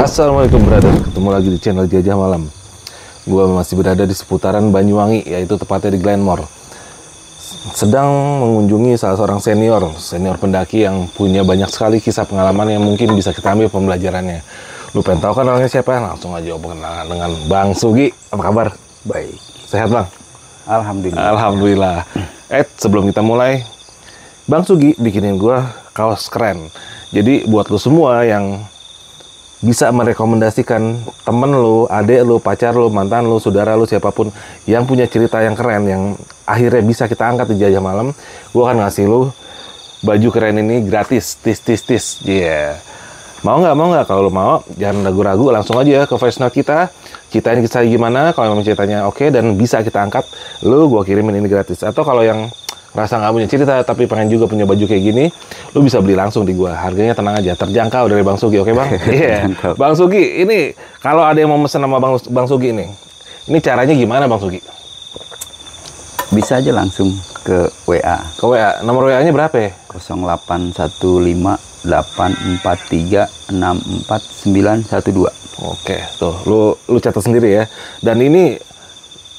Assalamualaikum brother, ketemu lagi di channel Jajah Malam. Gua masih berada di seputaran Banyuwangi, yaitu tepatnya di Glenmore. Sedang mengunjungi salah seorang senior pendaki yang punya banyak sekali kisah pengalaman yang mungkin bisa kita ambil pembelajarannya. Lu pengen tahu kan orangnya siapa? Langsung aja perkenalan dengan Bang Sugi. Apa kabar? Baik. Sehat Bang? Alhamdulillah. Alhamdulillah. Sebelum kita mulai, Bang Sugi bikinin gua kaos keren. Jadi buat lu semua yang bisa merekomendasikan temen lu, adik lu, pacar lu, mantan lu, saudara lu, siapapun yang punya cerita yang keren, yang akhirnya bisa kita angkat di Jajah Malam, gue akan ngasih lu baju keren ini gratis, tis. Yeah. Mau nggak? Kalau lu mau, jangan ragu-ragu, langsung aja ke voice note kita, ceritain kisah gimana, kalau memang ceritanya oke dan bisa kita angkat, lu gue kirimin ini gratis. Atau kalau yang rasa nggak punya cerita tapi pengen juga punya baju kayak gini, lu bisa beli langsung di gua. Harganya tenang aja, terjangkau dari Bang Sugi, oke Bang? Iya. Yeah. Bang Sugi, ini kalau ada yang mau mesen sama Bang Sugi ini caranya gimana Bang Sugi? Bisa aja langsung ke WA. Ke WA, nomor WA-nya berapa ya? 081584364912. Oke, tuh, lu catat sendiri ya. Dan ini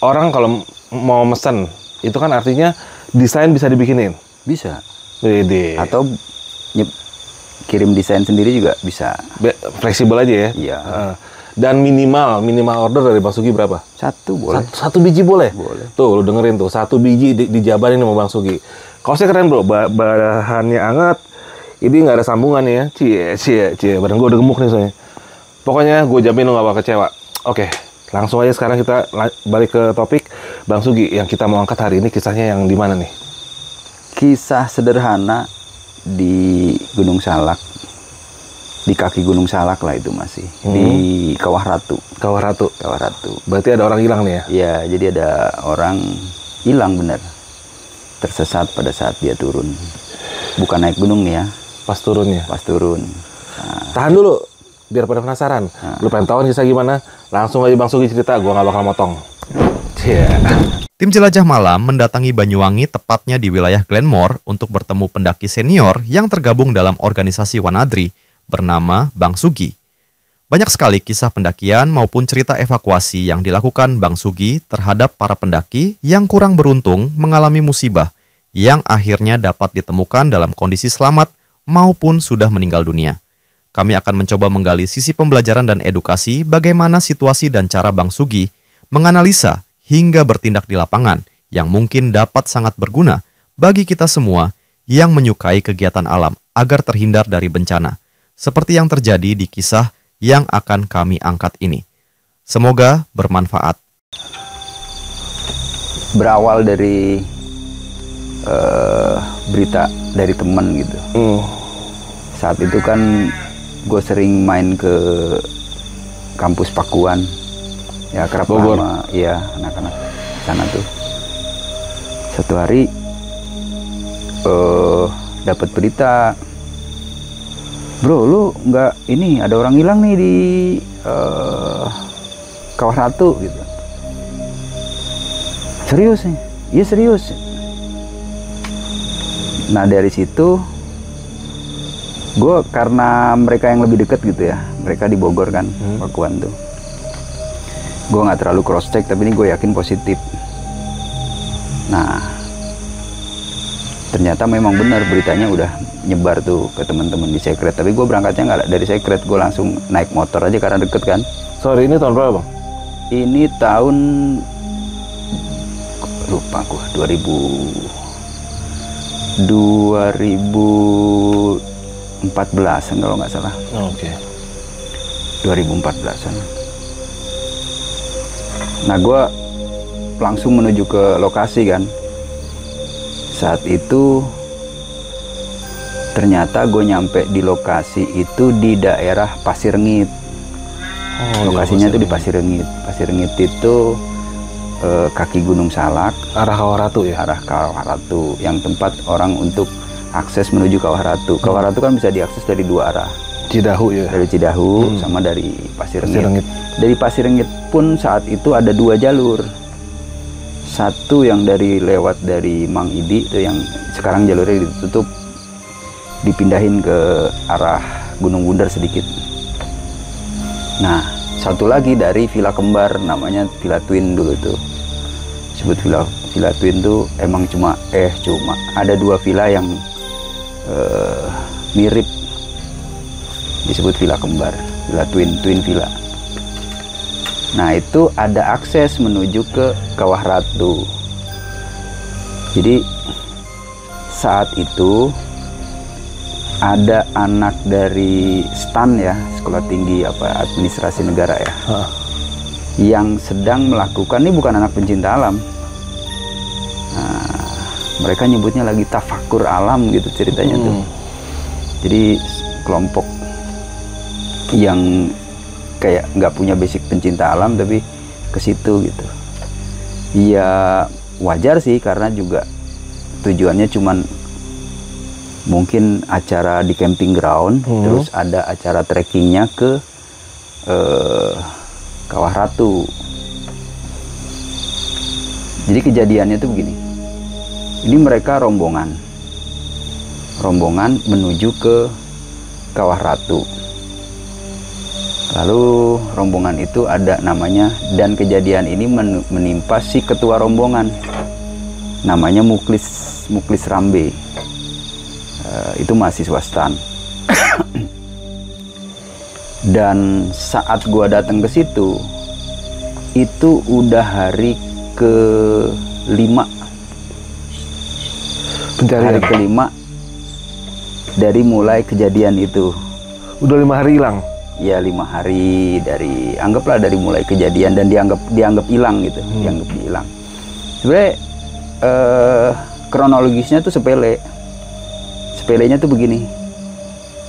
orang kalau mau mesen, itu kan artinya desain bisa dibikinin? Bisa. Wede. Atau kirim desain sendiri juga bisa. Fleksibel aja ya? Iya. Dan minimal order dari Bang Sugi berapa? Satu boleh. Satu biji boleh? Boleh. Tuh, lu dengerin tuh. Satu biji dijabarin sama Bang Sugi. Kaosnya keren bro, bahannya anget. Ini nggak ada sambungan ya. Cie. Badan gue udah gemuk nih soalnya. Pokoknya gue jamin lu nggak bakal kecewa. Oke. Langsung aja sekarang kita balik ke topik. Bang Sugi, yang kita mau angkat hari ini kisahnya yang di mana nih? Kisah sederhana di Gunung Salak. Di kaki Gunung Salak lah itu masih. Di Kawah Ratu. Kawah Ratu. Berarti ada orang hilang nih ya? Iya, jadi ada orang hilang bener. Tersesat pada saat dia turun. Bukan naik gunung nih ya. Pas turunnya? Pas turun. Nah. Tahan dulu. Biar pada penasaran, lu pengen tahu kisah gimana? Langsung aja Bang Sugi cerita, gua nggak bakal motong. Yeah. Tim Jelajah Malam mendatangi Banyuwangi, tepatnya di wilayah Glenmore, untuk bertemu pendaki senior yang tergabung dalam organisasi Wanadri bernama Bang Sugi. Banyak sekali kisah pendakian maupun cerita evakuasi yang dilakukan Bang Sugi terhadap para pendaki yang kurang beruntung mengalami musibah yang akhirnya dapat ditemukan dalam kondisi selamat maupun sudah meninggal dunia. Kami akan mencoba menggali sisi pembelajaran dan edukasi bagaimana situasi dan cara Bang Sugi menganalisa hingga bertindak di lapangan yang mungkin dapat sangat berguna bagi kita semua yang menyukai kegiatan alam agar terhindar dari bencana, seperti yang terjadi di kisah yang akan kami angkat ini. Semoga bermanfaat. Berawal dari berita dari teman gitu. Saat itu kan gue sering main ke kampus Pakuan, ya kerap sama ya anak-anak sana tuh. Satu hari dapat berita, bro, lu nggak ini ada orang hilang nih di Kawah Ratu gitu. Serius nih? Iya serius. Nah dari situ gue, karena mereka yang lebih dekat gitu ya, mereka di Bogor kan, Pakuan tuh, gue nggak terlalu cross check, tapi ini gue yakin positif. Nah ternyata memang benar beritanya udah nyebar tuh ke teman-teman di Secret, tapi gue berangkatnya nggak dari Secret, gue langsung naik motor aja karena deket kan. Sorry, ini tahun berapa Bang? Ini tahun lupa gue, 2014-an kalau nggak salah. Oke. 2014-an. Nah, gue langsung menuju ke lokasi kan. Saat itu ternyata gue nyampe di lokasi itu di daerah Pasirengit. Lokasinya itu di Pasirengit. Pasirengit itu kaki Gunung Salak. Arah Kawah Ratu ya? Arah Kawah Ratu, yang tempat orang untuk akses menuju Kawah Ratu. Kawah Ratu kan bisa diakses dari dua arah. Cidahu ya? Dari Cidahu sama dari Pasirengit. Dari Pasirengit pun saat itu ada dua jalur. Satu yang lewat dari Mang Idi, itu yang sekarang jalurnya ditutup, dipindahin ke arah Gunung Bundar sedikit. Nah, satu lagi dari villa kembar namanya Villa Twin dulu tuh. Sebut villa Twin tuh emang cuma ada 2 villa yang mirip, disebut villa kembar, Villa Twin Villa. Nah, itu ada akses menuju ke Kawah Ratu. Jadi saat itu ada anak dari STAN ya, Sekolah Tinggi Administrasi Negara ya, yang sedang melakukan, ini bukan anak pencinta alam. Nah, mereka nyebutnya lagi tafakur alam gitu ceritanya tuh. Jadi kelompok yang kayak nggak punya basic pencinta alam tapi ke situ gitu. Ya wajar sih, karena juga tujuannya cuman mungkin acara di camping ground, terus ada acara trekkingnya ke Kawah Ratu. Jadi kejadiannya tuh begini, ini mereka rombongan menuju ke Kawah Ratu. Lalu rombongan itu ada namanya, dan kejadian ini menimpa si ketua rombongan, namanya Muklis Rambe. Itu mahasiswa STAN. Dan saat gua datang ke situ, itu udah hari ke-5 pencarian. Hari ke-5 dari mulai kejadian itu. Udah 5 hari hilang? Ya 5 hari anggaplah dari mulai kejadian, dan dianggap hilang gitu, dianggap hilang. Sebenarnya kronologisnya tuh sepelenya tuh begini,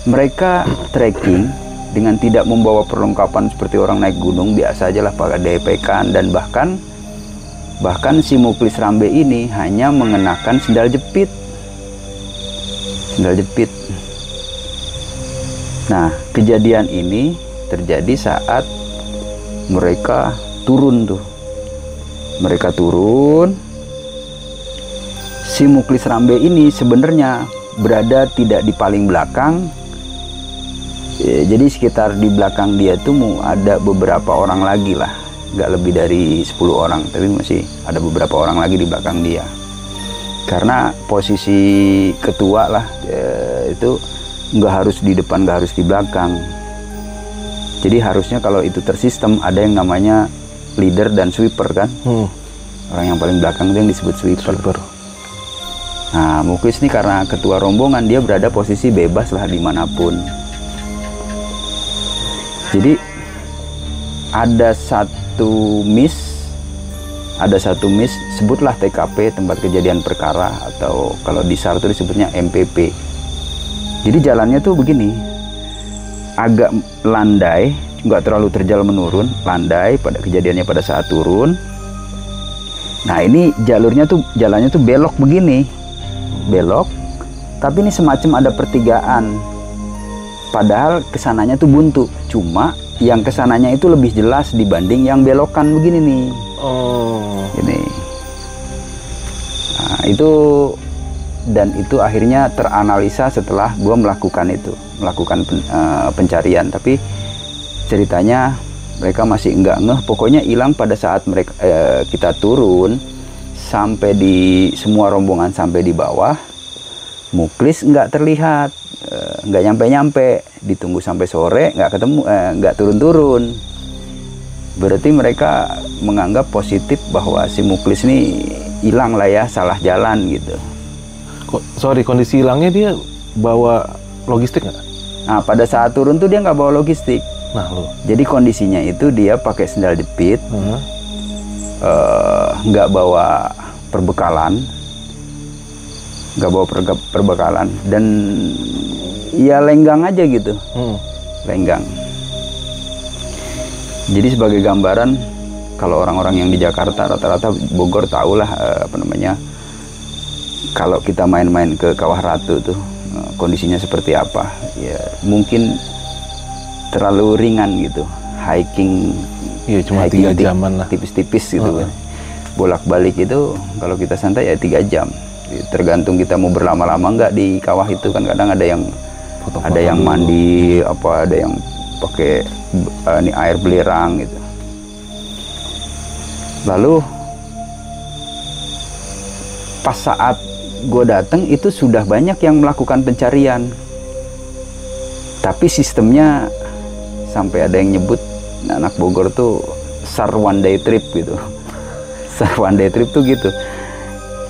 mereka trekking dengan tidak membawa perlengkapan seperti orang naik gunung, biasa aja lah pakai DP-kan, dan bahkan si Muklis Rambe ini hanya mengenakan sendal jepit. Nah, kejadian ini terjadi saat mereka turun. Si Muklis Rambe ini sebenarnya berada tidak di paling belakang. Jadi sekitar di belakang dia tuh ada beberapa orang lagi lah, nggak lebih dari 10 orang, tapi masih ada beberapa orang lagi di belakang dia. Karena posisi ketua lah, itu nggak harus di depan, nggak harus di belakang. Jadi harusnya kalau itu tersistem ada yang namanya leader dan sweeper kan. Orang yang paling belakang itu yang disebut sweeper. Nah, Muklis ini karena ketua rombongan, dia berada posisi bebas lah dimanapun. Jadi ada satu miss, sebutlah TKP, tempat kejadian perkara, atau kalau di SAR itu disebutnya MPP. Jadi jalannya tuh begini, agak landai, nggak terlalu terjal menurun, landai pada kejadiannya pada saat turun. Nah, ini jalannya tuh belok begini. Tapi ini semacam ada pertigaan, padahal kesananya tuh buntu, cuma yang kesananya itu lebih jelas dibanding yang belokan begini nih. Ini nah, itu akhirnya teranalisa setelah gue melakukan pencarian. Tapi ceritanya mereka masih nggak ngeh, pokoknya hilang pada saat kita turun. Sampai semua rombongan sampai di bawah, Muklis nggak terlihat, nggak nyampe, ditunggu sampai sore nggak ketemu, nggak turun. Berarti mereka menganggap positif bahwa si Muklis ini hilang lah ya, salah jalan gitu. Kondisi hilangnya dia bawa logistik nggak? Nah, pada saat turun tuh dia nggak bawa logistik. Nah, jadi kondisinya itu dia pakai sendal jepit, nggak bawa perbekalan, dan ya lenggang aja gitu. Lenggang. Jadi sebagai gambaran, kalau orang-orang yang di Jakarta, rata-rata Bogor tahulah kalau kita main-main ke Kawah Ratu tuh kondisinya seperti apa. Ya mungkin terlalu ringan gitu, hiking. Iya, cuma 3 jaman lah, tipis-tipis gitu kan. Bolak-balik itu kalau kita santai ya 3 jam. Tergantung kita mau berlama-lama nggak di kawah itu kan. Kadang ada yang mandi, ada yang pakai ini air belerang gitu. Lalu pas saat gue datang itu sudah banyak yang melakukan pencarian, tapi sistemnya sampai ada yang nyebut anak Bogor tuh SAR one day trip gitu. SAR one day trip tuh gitu,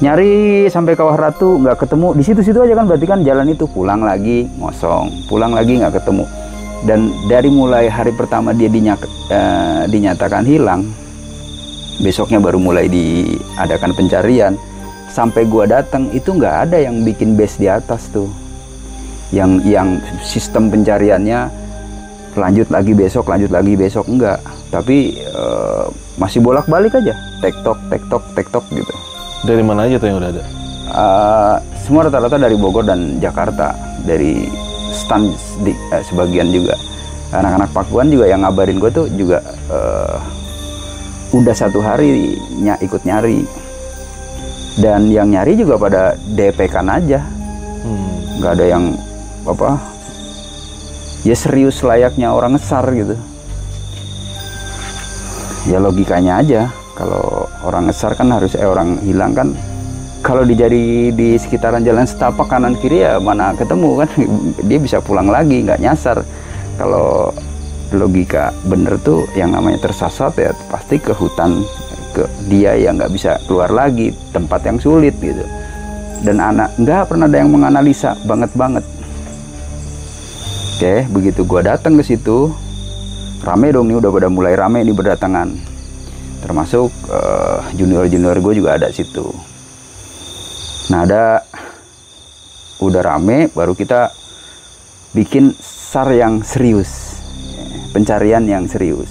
nyari sampai Kawah Ratu nggak ketemu, di situ-situ aja kan, berarti kan jalan itu pulang lagi ngosong, pulang lagi nggak ketemu. Dan dari mulai hari pertama dia dinyatakan hilang, besoknya baru mulai diadakan pencarian. Sampai gua datang itu nggak ada yang bikin base di atas tuh, yang sistem pencariannya lanjut lagi besok enggak, tapi masih bolak-balik aja, tektok gitu. Dari mana aja tuh yang udah ada? Semua rata-rata dari Bogor dan Jakarta, dari stand sebagian juga. Anak-anak Pakuan juga yang ngabarin gue tuh juga udah 1 hari ikut nyari. Dan yang nyari juga pada DP-kan aja. Nggak ada yang apa, ya serius layaknya orang ngesar gitu. Ya logikanya aja, kalau orang ngesar kan harus orang hilang kan, kalau dijadi di sekitaran jalan setapak kanan kiri ya mana ketemu kan. Dia bisa pulang lagi, nggak nyasar. Kalau logika bener tuh yang namanya tersasar ya pasti ke hutan, ke dia yang nggak bisa keluar lagi, tempat yang sulit gitu. Dan nggak pernah ada yang menganalisa banget. Oke, begitu gua datang ke situ, rame dong nih, udah pada mulai rame nih berdatangan. Termasuk junior gue juga ada situ. Nah, udah rame, baru kita bikin SAR yang serius, pencarian yang serius.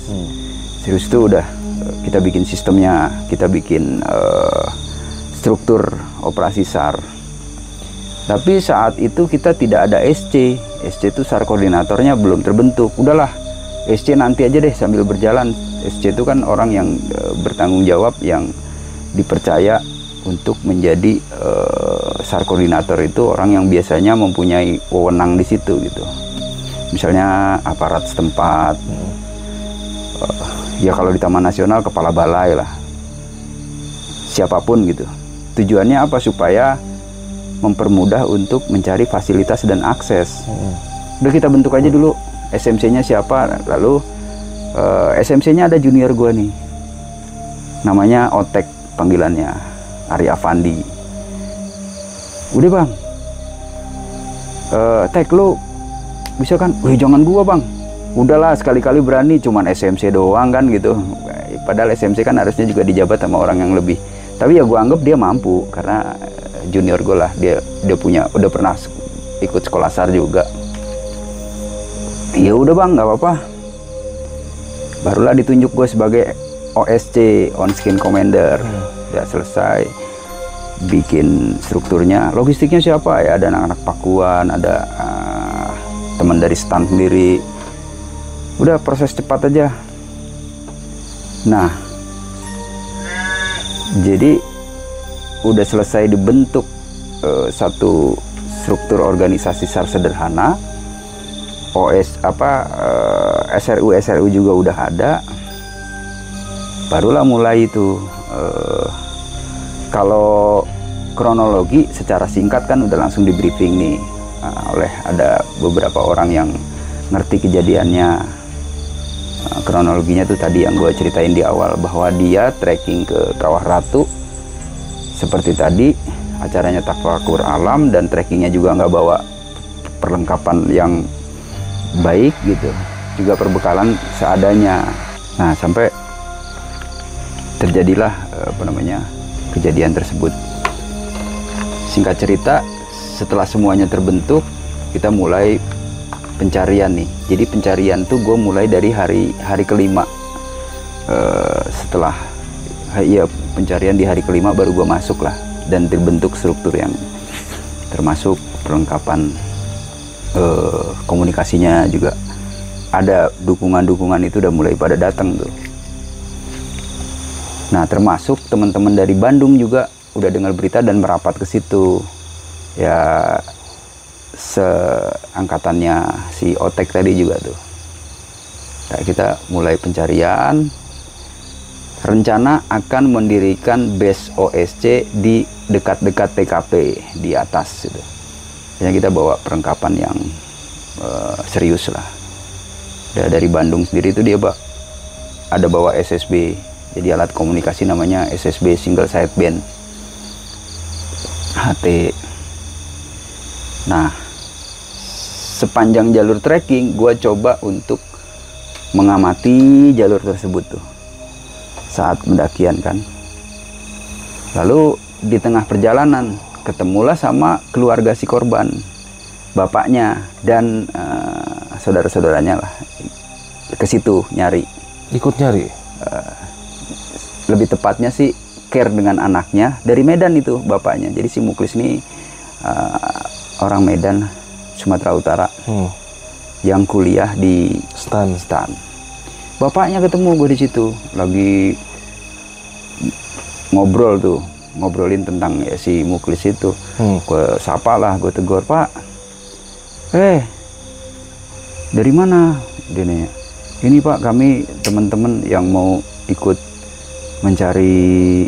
Serius itu udah kita bikin sistemnya, kita bikin struktur operasi SAR. Tapi saat itu kita tidak ada SC itu SAR koordinatornya belum terbentuk. Udahlah, SC nanti aja deh sambil berjalan. SC itu kan orang yang bertanggung jawab, yang dipercaya untuk menjadi SAR koordinator. Itu orang yang biasanya mempunyai wewenang di situ gitu. Misalnya aparat setempat, ya kalau di Taman Nasional kepala balai lah, siapapun gitu. Tujuannya apa? Supaya mempermudah untuk mencari fasilitas dan akses. Udah kita bentuk aja dulu SMC-nya siapa, lalu SMC-nya ada junior gue nih, namanya Otek panggilannya, Ari Afandi. Udah bang, Tek lu bisa kan? Wih jangan gua bang, udahlah sekali-kali berani, cuman SMC doang kan gitu. Padahal SMC kan harusnya juga dijabat sama orang yang lebih. Tapi ya gua anggap dia mampu karena junior gue lah, dia udah pernah ikut sekolah SAR juga. Ya udah bang, nggak apa-apa. Barulah ditunjuk gue sebagai OSC, On Skin Commander. Ya selesai bikin strukturnya, logistiknya siapa ya, ada anak-anak Pakuan, ada teman dari stand sendiri. Udah proses cepat aja. Nah, jadi udah selesai dibentuk satu struktur organisasi SAR sederhana. SRU juga udah ada. Barulah mulai itu. Kalau kronologi secara singkat kan udah langsung di briefing nih oleh ada beberapa orang yang ngerti kejadiannya. Kronologinya tuh tadi yang gue ceritain di awal, bahwa dia trekking ke Kawah Ratu seperti tadi, acaranya tafakur alam, dan trekkingnya juga nggak bawa perlengkapan yang baik gitu, juga perbekalan seadanya. Nah, sampai terjadilah kejadian tersebut. Singkat cerita, setelah semuanya terbentuk, kita mulai pencarian nih. Jadi pencarian tuh gue mulai dari hari kelima. Setelah pencarian di hari kelima baru gue masuk lah, dan terbentuk struktur yang termasuk perlengkapan komunikasinya juga ada, dukungan itu udah mulai pada datang tuh. Nah, termasuk teman-teman dari Bandung juga udah dengar berita dan merapat ke situ. Ya, seangkatannya si Otek tadi juga tuh. Kayak kita mulai pencarian, rencana akan mendirikan base OSC di dekat-dekat TKP di atas gitu. Hanya kita bawa perlengkapan yang serius lah. Dari Bandung sendiri itu dia ada bawa SSB, jadi alat komunikasi namanya SSB single sideband HT. Nah, sepanjang jalur trekking gue coba untuk mengamati jalur tersebut tuh saat pendakian kan. Lalu di tengah perjalanan ketemulah sama keluarga si korban, bapaknya dan saudara-saudaranya lah, ke situ nyari. Ikut nyari? Lebih tepatnya sih care dengan anaknya dari Medan itu bapaknya. Jadi si Muklis ini orang Medan, Sumatera Utara, yang kuliah di Stan. Bapaknya ketemu gue di situ, lagi ngobrolin tentang ya, si Muklis itu. Gue sapa lah, gue tegur, Pak, dari mana? Dia nanya, ini Pak, kami teman-teman yang mau ikut mencari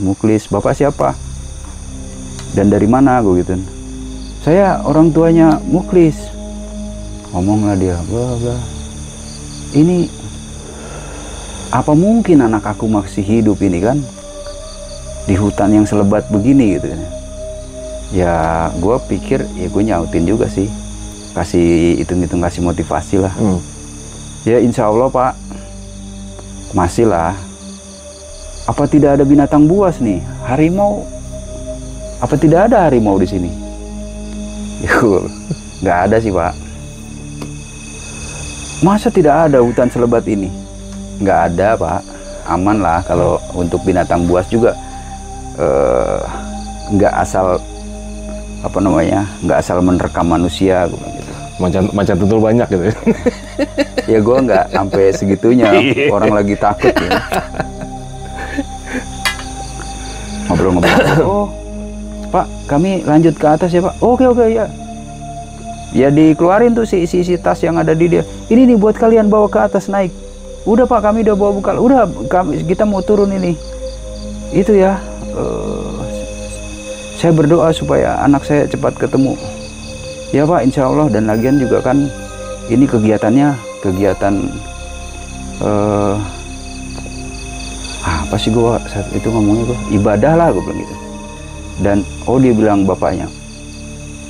Muklis. Bapak siapa? Dan dari mana? Gue gitu. Saya orang tuanya Muklis. Ngomonglah dia, ini apa mungkin anak aku masih hidup ini kan di hutan yang selebat begini gitu. Ya gue pikir ya gue nyautin juga sih, kasih hitung-hitung, kasih motivasi lah. Ya insya Allah Pak, masih lah. Apa tidak ada binatang buas nih, harimau? Apa tidak ada harimau di sini? Nggak ada sih Pak. Masa tidak ada hutan selebat ini? Nggak ada Pak, aman lah. Kalau untuk binatang buas juga nggak asal nggak asal menerkam manusia gitu. Macan tutul banyak gitu. Ya gue nggak sampai segitunya, orang lagi takut ya. Ngobrol-ngobrol. Oh Pak, kami lanjut ke atas ya Pak. Oke ya. Ya dikeluarin tuh si tas yang ada di dia. Ini nih buat kalian bawa ke atas, naik. Udah Pak, kami udah bawa bekal. Udah, kita mau turun ini. Itu ya. Saya berdoa supaya anak saya cepat ketemu. Ya Pak, insya Allah. Dan lagian juga kan ini kegiatan apa sih gue saat itu ngomongnya, gue ibadah lah, gue bilang gitu. Dan dia bilang bapaknya,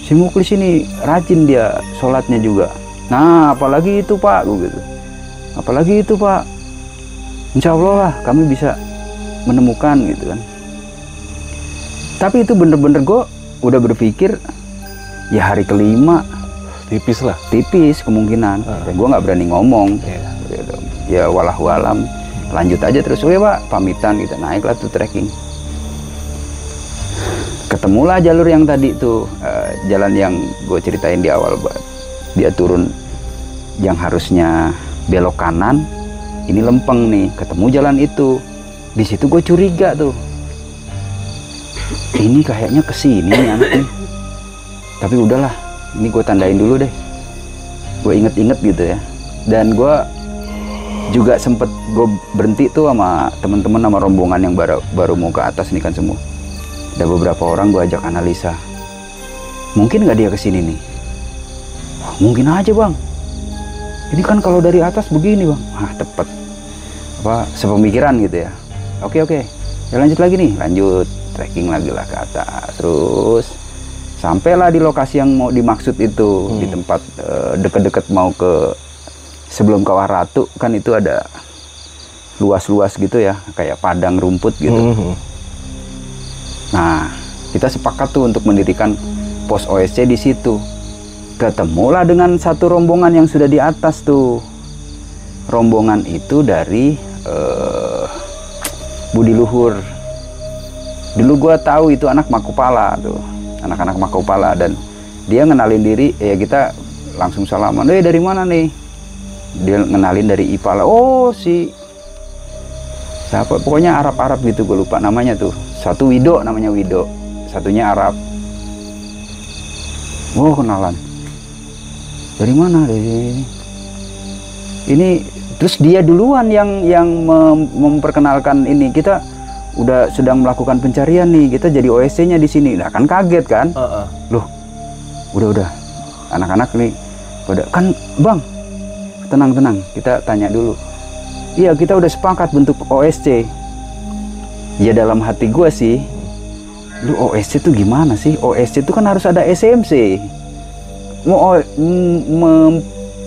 si Muklis ini rajin dia sholatnya juga. Nah apalagi itu Pak, gue gitu. Apalagi itu Pak, insya Allah lah kami bisa menemukan gitu kan. Tapi itu bener-bener gue udah berpikir ya hari kelima tipis kemungkinan. Dan gue nggak berani ngomong. Ya walahu alam, lanjut aja terus. Oke Pak, pamitan, kita naiklah tuh trekking. Ketemulah jalur yang tadi tuh, jalan yang gue ceritain di awal. Dia turun yang harusnya belok kanan, ini lempeng nih, ketemu jalan itu. Di situ gue curiga tuh, ini kayaknya kesini nih anak nih. Tapi udahlah, ini gue tandain dulu deh, gue inget-inget gitu ya. Dan gue juga sempet gue berhenti tuh sama teman-teman, sama rombongan yang baru mau ke atas nih kan semua. Ada beberapa orang gue ajak analisa, mungkin nggak dia kesini nih? Mungkin aja Bang, ini kan kalau dari atas begini Bang. Tepat sepemikiran gitu ya. Oke, ya lanjut lagi nih, lanjut trekking lagi lah ke atas. Terus sampailah di lokasi yang mau dimaksud itu, di tempat deket-deket mau ke, sebelum ke Waratu kan itu ada luas-luas gitu ya, kayak padang rumput gitu. Nah, kita sepakat tuh untuk mendirikan pos OSC di situ. Ketemulah dengan satu rombongan yang sudah di atas tuh. Rombongan itu dari Budi Luhur. Dulu gua tahu itu anak Makupala tuh, anak-anak Makupala, dan dia ngenalin diri. Ya kita langsung salaman. Dari mana nih? Dia ngenalin dari Ipala. Oh si siapa? Pokoknya Arab gitu, gue lupa namanya tuh. Satu Wido, namanya Wido. Satunya Arab. Oh kenalan. Dari mana? Dari Ini terus dia duluan yang memperkenalkan ini, kita udah sedang melakukan pencarian nih, kita jadi OSC-nya di sini. Nah kan kaget kan? Loh, udah anak-anak nih pada kan, bang tenang, kita tanya dulu. Iya, kita udah sepakat bentuk OSC. Ya dalam hati gue sih, lu OSC itu gimana sih? OSC itu kan harus ada SMC. Mau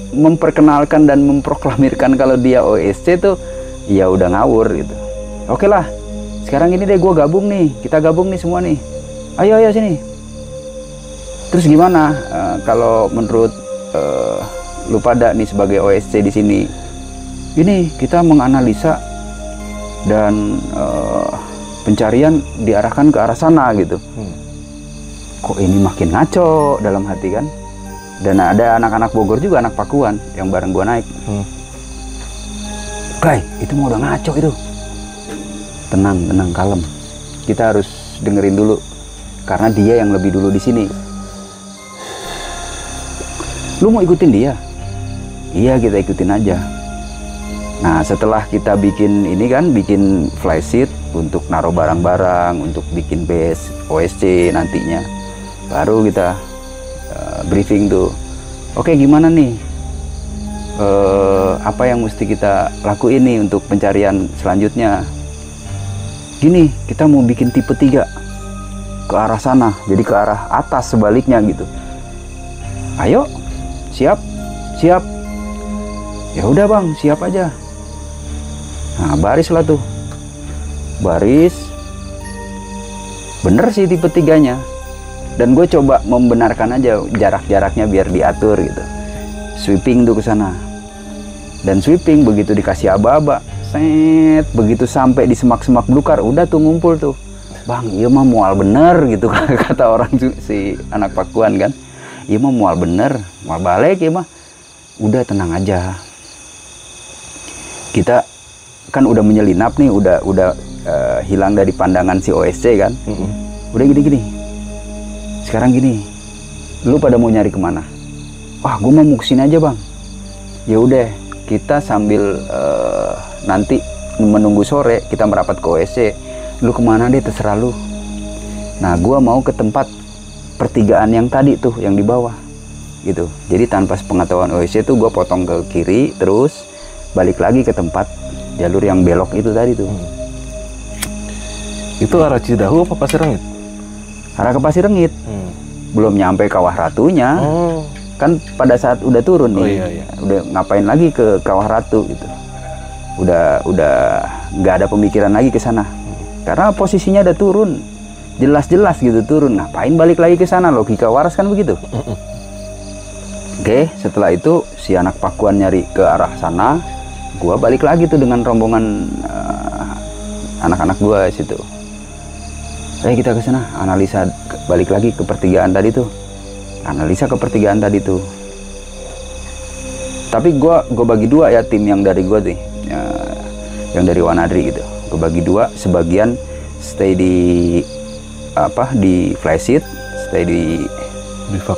memperkenalkan dan memproklamirkan kalau dia OSC tuh ya udah ngawur gitu. Oke lah, sekarang ini deh gue gabung nih, kita gabung nih semua nih. Ayo sini. Terus gimana kalau menurut lu pada nih sebagai OSC di sini? Ini kita menganalisa dan pencarian diarahkan ke arah sana gitu. Kok ini makin ngaco dalam hati kan? Dan ada anak-anak Bogor juga, anak Pakuan yang bareng gua naik. Kai, itu mau udah ngaco itu. Tenang, kalem. Kita harus dengerin dulu karena dia yang lebih dulu di sini. Lu mau ikutin dia? Iya, kita ikutin aja. Nah, setelah kita bikin ini kan, bikin flysheet untuk naruh barang-barang, untuk bikin base OSC nantinya, baru kita briefing tuh. Oke, gimana nih? Apa yang mesti kita lakuin nih untuk pencarian selanjutnya? Gini, kita mau bikin tipe 3 ke arah sana, jadi ke arah atas sebaliknya gitu. Ayo, siap. Ya udah bang, siap aja. Nah, baris lah tuh. Baris. Bener sih tipe 3-nya. Dan gue coba membenarkan aja jarak-jaraknya biar diatur gitu. Sweeping tuh ke sana. Dan sweeping begitu dikasih aba-aba, set, begitu sampai di semak-semak belukar, udah tuh ngumpul tuh. Bang, iya mah mual bener gitu kata orang si anak Pakuan kan. Iya mah mual bener, mual balik ya mah. Udah tenang aja. Kita kan udah menyelinap nih, udah hilang dari pandangan si OSC kan. Udah gini. Sekarang gini, lu pada mau nyari kemana? Wah, gue mau kesini aja bang. Ya udah, kita sambil nanti menunggu sore kita merapat ke OSC. Lu kemana deh terserah lu. Nah, gue mau ke tempat pertigaan yang tadi tuh, yang di bawah gitu. Jadi tanpa sepengetahuan OSC tuh gue potong ke kiri, terus balik lagi ke tempat jalur yang belok itu tadi tuh. Itu arah Cidahu apa Pasirengit? Arah ke Pasirengit. Belum nyampe Kawah Ratunya. Kan pada saat udah turun nih. Iya. Udah ngapain lagi ke Kawah Ratu gitu. Udah nggak ada pemikiran lagi ke sana. Karena posisinya udah turun. Jelas-jelas gitu turun. Ngapain balik lagi ke sana? Logika waras kan begitu. Oke, setelah itu si anak Pakuan nyari ke arah sana. Gua balik lagi tuh dengan rombongan anak-anak gua situ. Kita ke sana, analisa balik lagi ke pertigaan tadi tuh. Analisa ke pertigaan tadi tuh. Tapi gua bagi dua ya, tim yang dari gua tuh. Yang dari Wanadri gitu. Gua bagi dua, sebagian stay di flysheet, stay di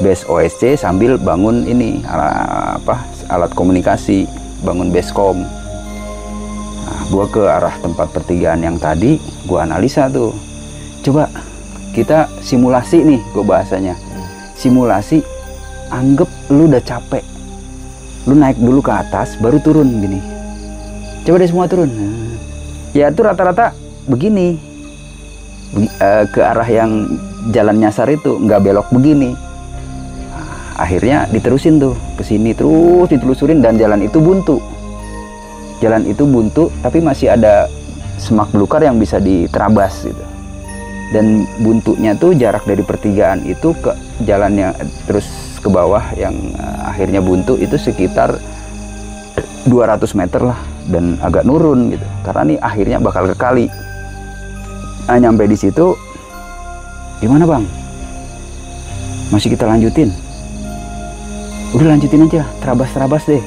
base OSC sambil bangun ini alat komunikasi, bangun basecom. Nah, gua ke arah tempat pertigaan yang tadi, gua analisa tuh. Coba kita simulasi nih, gue bahasanya simulasi. Anggap lu udah capek, lu naik dulu ke atas baru turun gini. Coba deh semua turun. Ya itu rata-rata begini, ke arah yang jalan nyasar itu, nggak belok begini. Nah, akhirnya diterusin tuh ke sini, terus ditelusurin, dan jalan itu buntu. Jalan itu buntu tapi masih ada semak belukar yang bisa diterabas gitu. Dan buntunya tuh jarak dari pertigaan itu ke jalannya terus ke bawah yang akhirnya buntu itu sekitar 200 meter lah, dan agak nurun gitu karena nih akhirnya bakal ke kali. Nah, nyampe di situ gimana bang? Masih kita lanjutin? Udah lanjutin aja, terabas deh,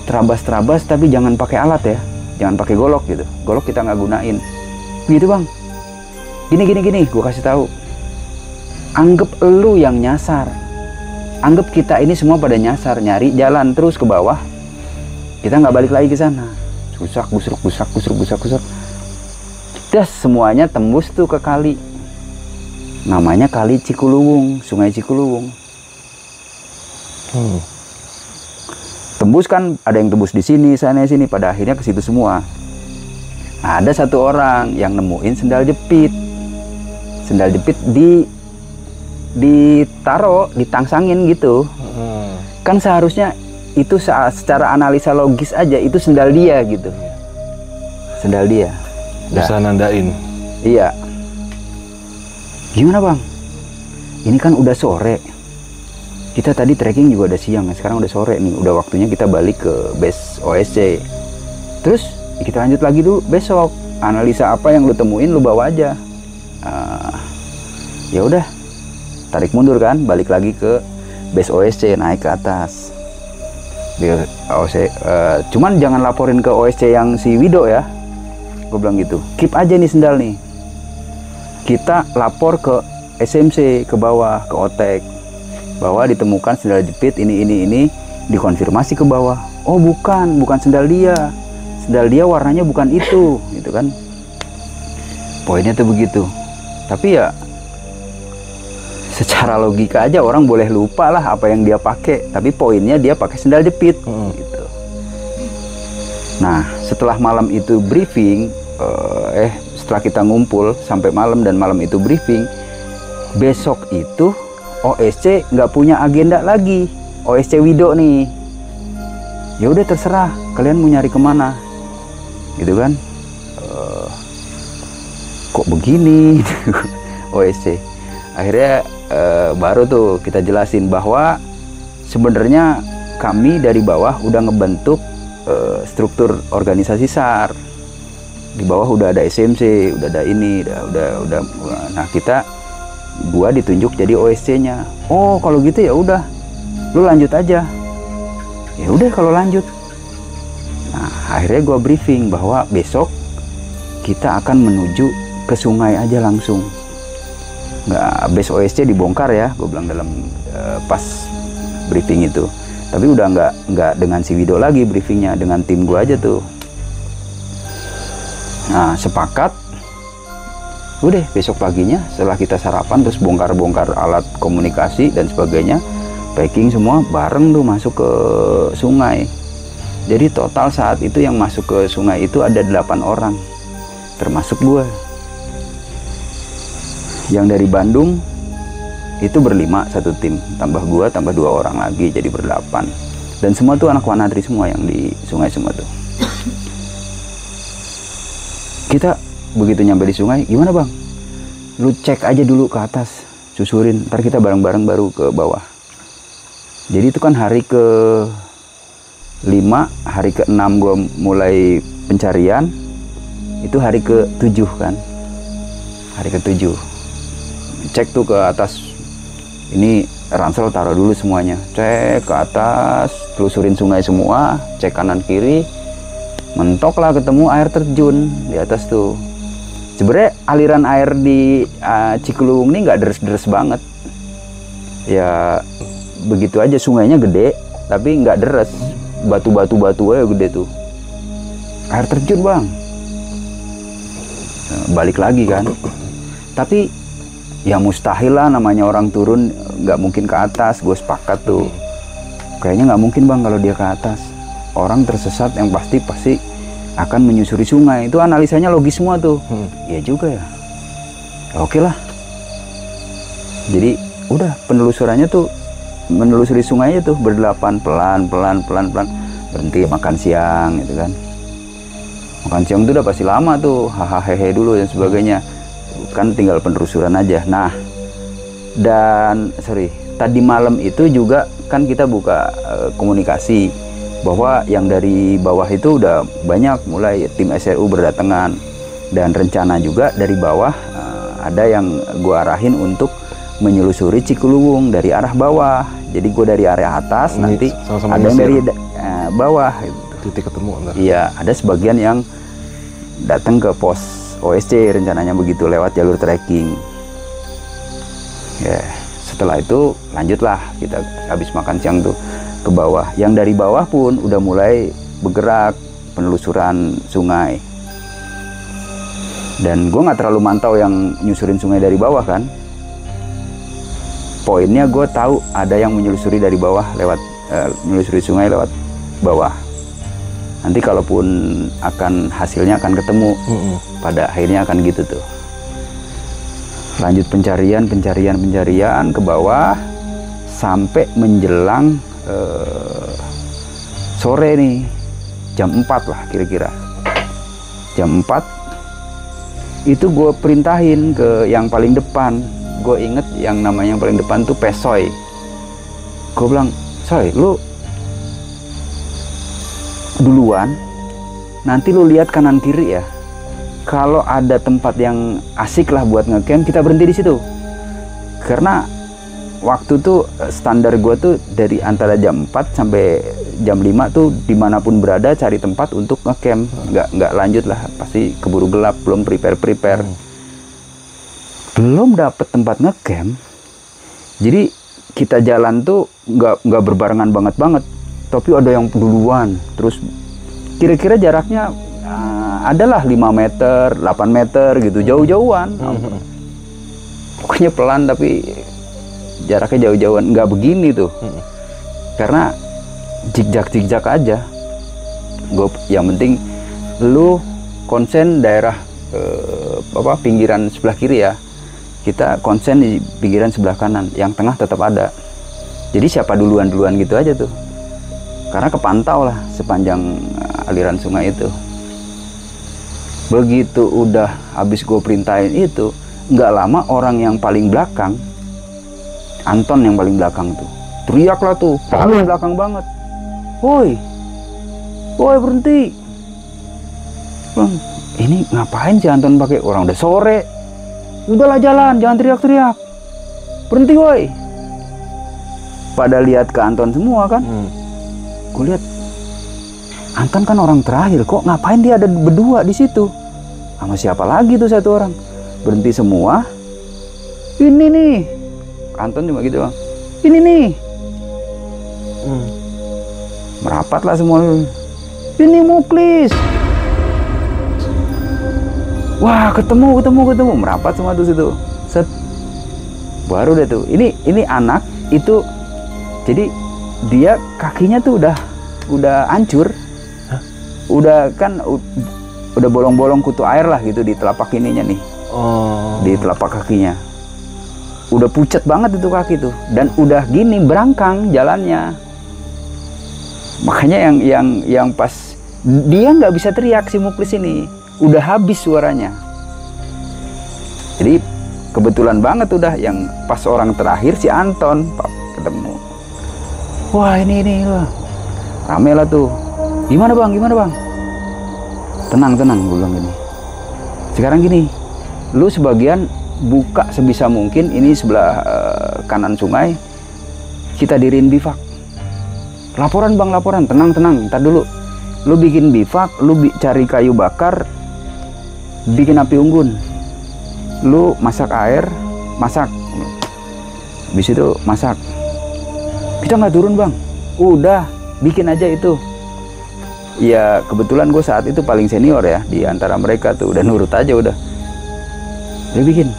terabas tapi jangan pakai alat ya, jangan pakai golok gitu. Golok kita nggak gunain gitu bang. Gini, gue kasih tahu. Anggap lu yang nyasar. Anggap kita ini semua pada nyasar, nyari jalan terus ke bawah. Kita nggak balik lagi ke sana. Gusak gusruk. Terus semuanya tembus tuh ke kali. Namanya Kali Cikuluwung, Sungai Cikuluwung. Tembus kan, ada yang tembus di sini, sana sini, pada akhirnya ke situ semua. Nah, ada satu orang yang nemuin sendal jepit. Sendal jepit ditaruh, ditangsangin gitu. Kan seharusnya itu secara analisa logis aja itu sendal dia gitu. Sendal dia. Bisa nandain. Iya. Gimana bang? Ini kan udah sore. Kita tadi trekking juga udah siang, sekarang udah sore nih. Udah waktunya kita balik ke base OSC. Terus kita lanjut lagi dulu besok. Analisa apa yang lu temuin lu bawa aja. Ya udah. Tarik mundur kan, balik lagi ke base OSC, naik ke atas. Di OSC, cuman jangan laporin ke OSC yang si Wido ya. Gue bilang gitu. Keep aja nih sendal nih. Kita lapor ke SMC ke bawah, ke Otek, bahwa ditemukan sendal jepit ini dikonfirmasi ke bawah. Oh bukan sendal dia warnanya bukan itu, gitu kan. Poinnya tuh begitu. Tapi ya secara logika aja orang boleh lupa lah apa yang dia pakai. Tapi poinnya dia pakai sendal jepit, gitu. Nah setelah malam itu briefing, setelah kita ngumpul sampai malam dan malam itu briefing, besok itu OSC nggak punya agenda lagi. OSC Wido nih, ya udah terserah kalian mau nyari kemana, gitu kan. Kok begini OSC. Akhirnya baru tuh kita jelasin bahwa sebenarnya kami dari bawah udah ngebentuk struktur organisasi SAR. Di bawah udah ada SMC, udah ada ini, udah. Nah gua ditunjuk jadi OSC-nya. Oh kalau gitu ya udah, lu lanjut aja. Ya udah kalau lanjut. Nah akhirnya gua briefing bahwa besok kita akan menuju ke sungai aja langsung. Nggak, base OSC dibongkar ya, gua bilang dalam pas briefing itu. Tapi udah nggak dengan si Wido lagi briefingnya, dengan tim gua aja tuh. Nah sepakat, udah besok paginya setelah kita sarapan terus bongkar-bongkar alat komunikasi dan sebagainya, packing semua bareng tuh masuk ke sungai. Jadi total saat itu yang masuk ke sungai itu ada 8 orang, termasuk gue. Yang dari Bandung itu berlima satu tim, tambah gue tambah 2 orang lagi, jadi ber-8. Dan semua tuh anak Wanadri semua yang di sungai semua tuh. Kita begitu nyampe di sungai, gimana bang? Lu cek aja dulu ke atas, susurin, ntar kita bareng-bareng baru ke bawah. Jadi itu kan hari ke-5, hari ke-6 gue mulai pencarian, itu hari ke-7 kan. Hari ke-7. Cek tuh ke atas, ini ransel taruh dulu semuanya. Cek ke atas, telusurin sungai semua, cek kanan kiri. Mentok lah ketemu air terjun di atas tuh. Sebenarnya aliran air di Cikuluwung ini nggak deres-deres banget. Ya begitu aja, sungainya gede tapi nggak deres. Batu-batu aja gede tuh. Air terjun bang. Balik lagi kan. Tapi ya mustahil lah, namanya orang turun nggak mungkin ke atas. Gue sepakat tuh. Kayaknya nggak mungkin bang kalau dia ke atas. Orang tersesat yang pasti akan menyusuri sungai. Itu analisanya logis semua tuh. Iya juga ya. Oke lah. Jadi udah penelusurannya tuh menelusuri sungainya tuh ber-8, pelan berhenti makan siang gitu kan. Makan siang tuh udah pasti lama tuh, hahaha dulu dan sebagainya. Kan tinggal penelusuran aja. Nah, dan tadi malam itu juga kan kita buka komunikasi bahwa yang dari bawah itu udah banyak mulai tim SRU berdatangan, dan rencana juga dari bawah ada yang gua arahin untuk menyelusuri Cikuluwung dari arah bawah. Jadi gua dari area atas, ini nanti sama-sama ada yang dari bawah gitu. Titik ketemu enggak? Iya, ada sebagian yang datang ke pos OSC rencananya begitu lewat jalur trekking. Ya, setelah itu lanjutlah kita habis makan siang tuh ke bawah. Yang dari bawah pun udah mulai bergerak penelusuran sungai. Dan gue nggak terlalu mantau yang nyusurin sungai dari bawah kan. Poinnya gue tahu ada yang menyelusuri dari bawah lewat menyelusuri sungai lewat bawah. Nanti kalaupun akan hasilnya akan ketemu, pada akhirnya akan gitu tuh. Lanjut pencarian ke bawah sampai menjelang sore nih, jam 4 lah kira-kira. Jam 4 itu gue perintahin ke yang paling depan. Gue inget yang namanya yang paling depan tuh Pesoy. Gue bilang, Soy, lu duluan, nanti lu lihat kanan kiri ya. Kalau ada tempat yang asik lah buat ngecamp, kita berhenti di situ. Karena waktu tuh standar gue tuh dari antara jam 4 sampai jam 5 tuh dimanapun berada cari tempat untuk ngecamp. Nggak lanjut lah, pasti keburu gelap, belum prepare. Belum dapet tempat ngecamp, jadi kita jalan tuh nggak berbarengan banget, tapi ada yang duluan. Terus kira-kira jaraknya adalah 5 meter, 8 meter gitu, jauh-jauhan. Pokoknya pelan tapi jaraknya jauh-jauhan, nggak begini tuh. Karena jikjak aja. Yang penting lu konsen daerah pinggiran sebelah kiri ya. Kita konsen di pinggiran sebelah kanan, yang tengah tetap ada. Jadi siapa duluan gitu aja tuh. Karena kepantau lah sepanjang aliran sungai itu. Begitu udah habis gue perintahin itu, nggak lama orang yang paling belakang, Anton yang paling belakang tuh, teriak lah tuh, paling belakang banget. Woi berhenti. Bang, ini ngapain si Anton pakai, orang udah sore. Udahlah jalan, jangan teriak-teriak. Berhenti woi. Pada lihat ke Anton semua kan. Gue lihat Anton kan orang terakhir, kok ngapain dia ada berdua di situ? Sama siapa lagi tuh satu orang? Berhenti semua. Ini nih. Anton cuma gitu, Bang. Ini nih. Merapatlah semua. Ini Muklis. Wah, ketemu, merapat semua tuh situ. Set. Baru deh tuh. Ini anak itu, jadi dia kakinya tuh udah hancur. Udah kan udah bolong-bolong kutu air lah gitu di telapak ininya nih. Di telapak kakinya. Udah pucat banget itu kaki tuh, dan udah gini berangkang jalannya. Makanya yang pas dia nggak bisa teriak si Muklis ini. Udah habis suaranya. Jadi kebetulan banget udah yang pas orang terakhir si Anton ketemu. Wah ini lah, rame lah tuh. Gimana bang? Tenang gue bilang gini. Sekarang gini, lu sebagian buka sebisa mungkin ini sebelah kanan sungai, kita diriin bivak. Laporan bang, tenang, ntar dulu. Lu bikin bivak, lu cari kayu bakar, bikin api unggun, lu masak air, habis itu masak. Kita nggak turun bang, udah bikin aja itu. Ya kebetulan gue saat itu paling senior ya di antara mereka tuh, udah nurut aja udah bikin.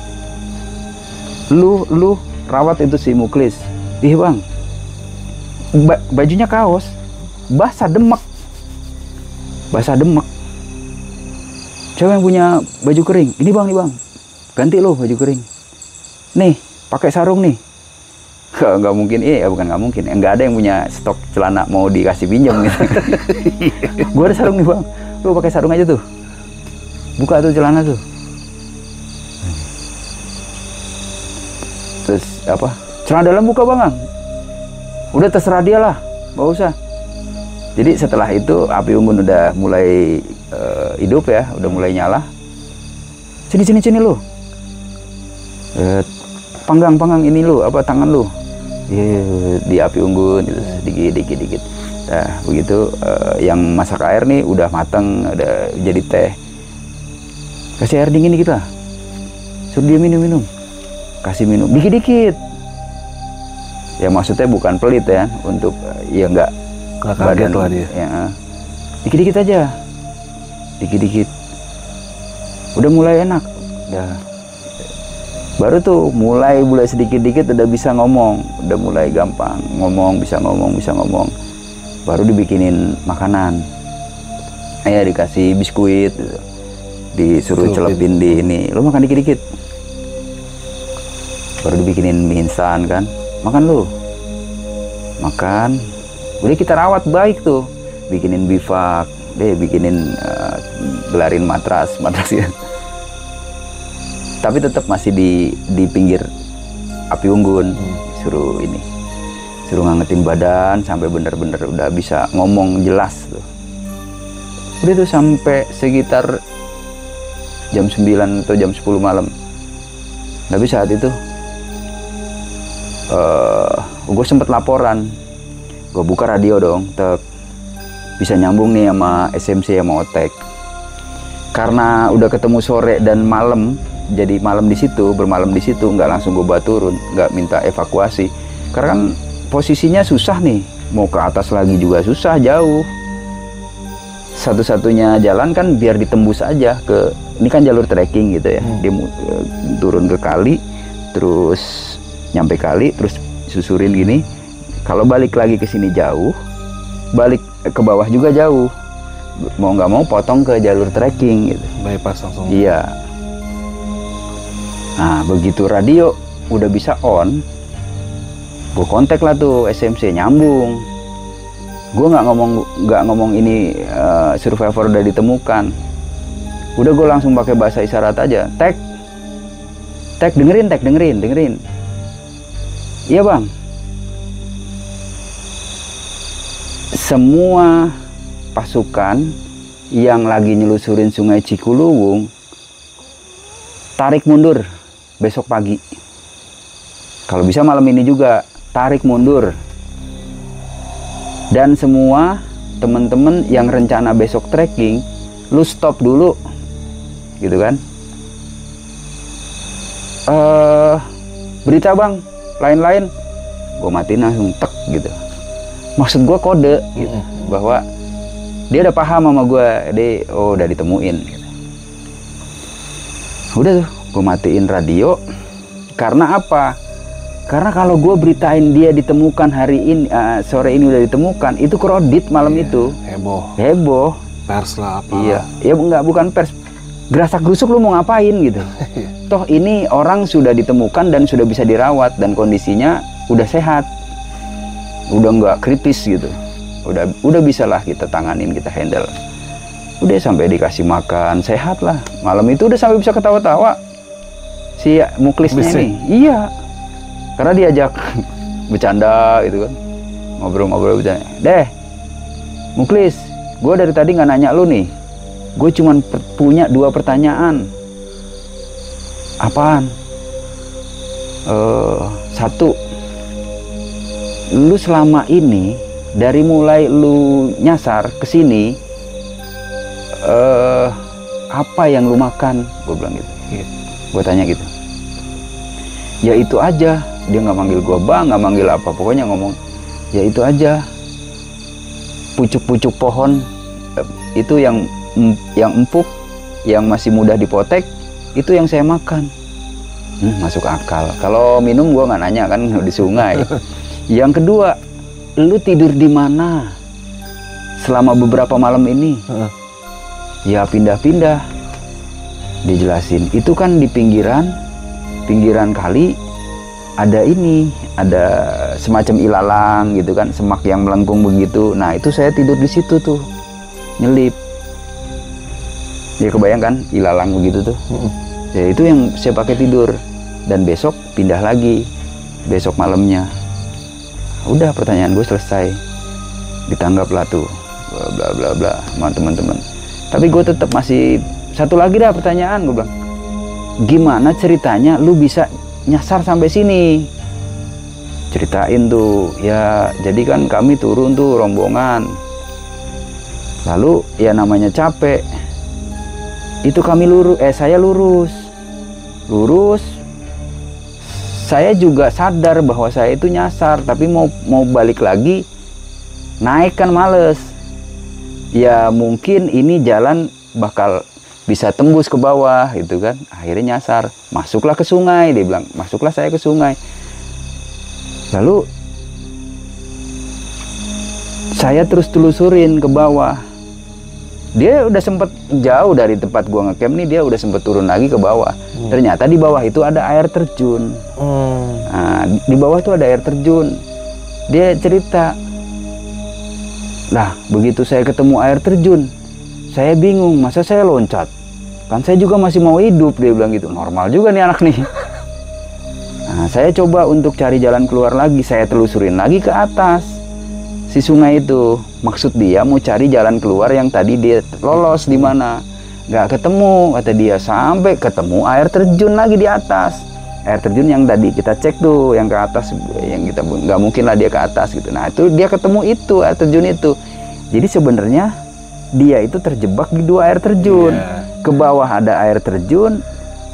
Lu rawat itu si Muklis. Ih bang, bajunya kaos, basah demek. Cewek yang punya baju kering, ini bang, ganti lo baju kering. Nih, pakai sarung nih. Nggak mungkin, bukan nggak mungkin. Nggak ada yang punya stok celana mau dikasih pinjam gitu. Gue ada sarung nih bang, lo pakai sarung aja tuh. Buka tuh celana tuh. Terus apa? Celana dalam buka bang. Udah terserah dia lah, nggak usah. Jadi setelah itu api unggun udah mulai hidup ya, udah mulai nyala. Sini lu. Panggang ini lu, tangan lu. Di api unggun dikit. Nah, begitu yang masak air nih udah matang, udah jadi teh. Kasih air dingin dikit lah. Suruh dia minum. Kasih minum dikit-dikit. Ya maksudnya bukan pelit ya, untuk ya nggak kaget lah dia. Ya, dikit-dikit aja, dikit-dikit. Udah mulai enak, udah. Baru tuh mulai sedikit-dikit udah bisa ngomong, udah mulai gampang ngomong, bisa ngomong. Baru dibikinin makanan, dikasih biskuit, disuruh celepin di ini, lu makan dikit-dikit. Baru dibikinin mie instan kan, makan lu, makan. Udah kita rawat baik tuh, bikinin bivak, bikinin gelarin matras ya. Tapi tetap masih di pinggir api unggun, suruh ngangetin badan sampai bener-bener udah bisa ngomong jelas tuh. Udah tuh sampai sekitar jam 9 atau jam 10 malam. Tapi saat itu gue sempet laporan, gue buka radio dong, bisa nyambung nih sama SMC sama Otek. Karena udah ketemu sore dan malam, jadi malam di situ, bermalam di situ, nggak langsung gue bawa turun, nggak minta evakuasi. Karena kan posisinya susah nih, mau ke atas lagi juga susah, jauh. Satu-satunya jalan kan biar ditembus aja ke, ini kan jalur trekking gitu ya, dia turun ke kali, terus nyampe kali, terus susurin gini. Kalau balik lagi ke sini jauh, balik ke bawah juga jauh. Mau nggak mau potong ke jalur trekking gitu. Bypass langsung. Iya. Nah, begitu radio udah bisa on, gue kontak lah tuh SMC, nyambung. Gue nggak ngomong ini survivor udah ditemukan. Udah gue langsung pakai bahasa isyarat aja. Tek, dengerin. Iya bang. Semua pasukan yang lagi nyelusurin Sungai Cikuluwung tarik mundur besok pagi. Kalau bisa malam ini juga tarik mundur. Dan semua teman-teman yang rencana besok trekking, lu stop dulu, gitu kan? Berita bang, lain-lain, gue matiin langsung tek gitu. Maksud gue kode, gitu, bahwa dia udah paham sama gue, udah ditemuin. Gitu. Udah tuh, gue matiin radio. Karena apa? Karena kalau gue beritain dia ditemukan hari ini, sore ini udah ditemukan, itu kredit malam itu. Heboh. Pers lah apa? Iya, ya bukan pers. Gerasak gerusuk lu mau ngapain gitu. Toh ini orang sudah ditemukan dan sudah bisa dirawat dan kondisinya udah sehat, udah nggak kritis gitu. Udah bisa lah kita tanganin, kita handle. Udah sampai dikasih makan, sehat lah. Malam itu udah sampai bisa ketawa-tawa si muklisnya ini. Iya. Karena diajak bercanda gitu kan, ngobrol-ngobrol bercanda. Muklis, gue dari tadi nggak nanya lu nih. Gue cuman punya 2 pertanyaan. Apaan? 1, lu selama ini dari mulai lu nyasar ke sini, apa yang lu makan? Gue bilang gitu. Gue tanya gitu. Ya itu aja. Dia nggak manggil gua bang, nggak manggil apa, pokoknya ngomong ya itu aja, pucuk-pucuk pohon itu yang empuk, yang masih mudah dipotek, itu yang saya makan. Masuk akal. Kalau minum gua nggak nanya kan, di sungai. Yang kedua, lu tidur di mana selama beberapa malam ini? Ya pindah-pindah. Dijelasin, itu kan di pinggiran kali. Ada semacam ilalang gitu kan, semak yang melengkung begitu. Nah itu saya tidur di situ tuh, nyelip. Ya kebayangkan ilalang begitu tuh. Ya itu yang saya pakai tidur. Dan besok pindah lagi, besok malamnya. Udah, pertanyaan gue selesai. Ditanggap lah tuh, bla bla bla sama teman-teman. Tapi gue tetap masih satu lagi dah pertanyaan, gue bilang. Gimana ceritanya lu bisa nyasar sampai sini? Ceritain tuh, ya jadi kan kami turun tuh rombongan, lalu ya namanya capek, itu kami saya lurus, saya juga sadar bahwa saya itu nyasar, tapi mau balik lagi naik kan males, ya mungkin ini jalan bakal bisa tembus ke bawah gitu kan. Akhirnya nyasar, masuklah ke sungai, dia bilang, masuklah saya ke sungai. Lalu saya terus telusurin ke bawah. Dia udah sempet jauh dari tempat gua ngecamp nih, dia udah sempet turun lagi ke bawah. Ternyata di bawah itu ada air terjun. Nah, di bawah itu ada air terjun. Dia cerita, nah begitu saya ketemu air terjun, saya bingung, masa saya loncat? Kan saya juga masih mau hidup, dia bilang gitu. Normal juga nih anak nih. Nah, saya coba untuk cari jalan keluar lagi, saya telusurin lagi ke atas si sungai itu. Maksud dia mau cari jalan keluar yang tadi dia lolos di mana. Nggak ketemu, kata dia, sampai ketemu air terjun lagi di atas. Air terjun yang tadi kita cek tuh, yang ke atas, yang kita nggak mungkin lah dia ke atas gitu. Nah itu dia ketemu itu air terjun itu. Jadi sebenarnya dia itu terjebak di dua air terjun. Ke bawah ada air terjun,